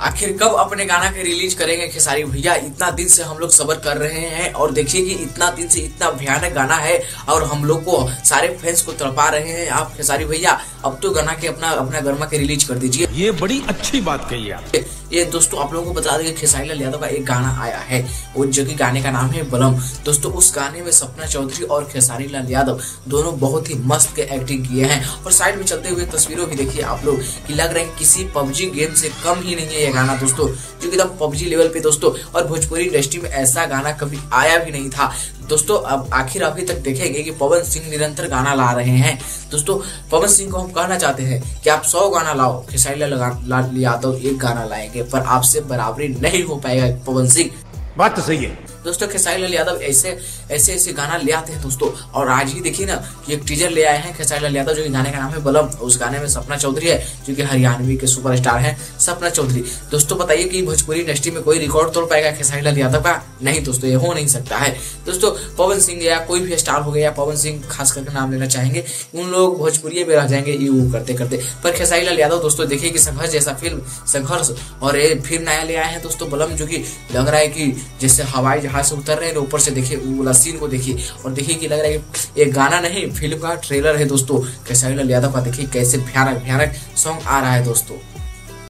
आखिर कब अपने गाना के रिलीज करेंगे खेसारी भैया? इतना दिन से हम लोग सब्र कर रहे हैं और देखिए कि इतना दिन से इतना भयानक गाना है और हम लोग को सारे फैंस को तड़पा रहे हैं। आप खेसारी भैया अब तो गाना के अपना गर्मा के रिलीज कर दीजिए। ये बड़ी अच्छी बात कही आप। ये दोस्तों आप लोगों को बता दें कि खेसारी लाल यादव का एक गाना आया है, वो जो कि गाने का नाम है बलम। दोस्तों उस गाने में सपना चौधरी और खेसारी लाल यादव दोनों बहुत ही मस्त के एक्टिंग किए हैं और साइड में चलते हुए तस्वीरों भी देखिए आप लोग कि लग रहा है किसी पबजी गेम से कम ही नहीं है ये गाना दोस्तों, जो कि एकदम पबजी लेवल पे दोस्तों। और भोजपुरी इंडस्ट्री में ऐसा गाना कभी आया भी नहीं था दोस्तों। अब आखिर अभी तक देखेंगे कि पवन सिंह निरंतर गाना ला रहे हैं दोस्तों। पवन सिंह को हम कहना चाहते हैं कि आप 100 गाना लाओ, खेसारी लाल यादव एक गाना लाएंगे, पर आपसे बराबरी नहीं हो पाएगा पवन सिंह। बात तो सही है दोस्तों। खेसारी लाल यादव ऐसे गाना ले आते हैं दोस्तों। और आज ही देखिए ना कि एक टीजर ले आए हैं खेसारी लाल यादव, जो कि गाने का नाम है बलम। उस गाने में सपना चौधरी है जो कि हरियाणवी के सुपरस्टार हैं सपना चौधरी। दोस्तों बताइए कि भोजपुरी इंडस्ट्री में कोई रिकॉर्ड तोड़ पाएगा खेसारी लाल यादव का? नहीं दोस्तों, ये हो नहीं सकता है दोस्तों। पवन सिंह या कोई भी स्टार हो गया, या पवन सिंह खास करके नाम लेना चाहेंगे, उन लोग भोजपुरी में रह जाएंगे यू करते करते। पर खेसारी लाल यादव दोस्तों देखिए कि संघर्ष जैसा फिल्म संघर्ष और ये फिर नया ले आए हैं दोस्तों बलम, जो कि लग रहा है कि जैसे हवाई जहाज से उतर रहे हैं, ऊपर से देखिए वो वाला सीन को देखिए और देखिए कि लग रहा है कि एक गाना नहीं फिल्म का ट्रेलर है दोस्तों। खेसारी लाल यादव का देखिए कैसे भयानक सॉन्ग आ रहा है दोस्तों।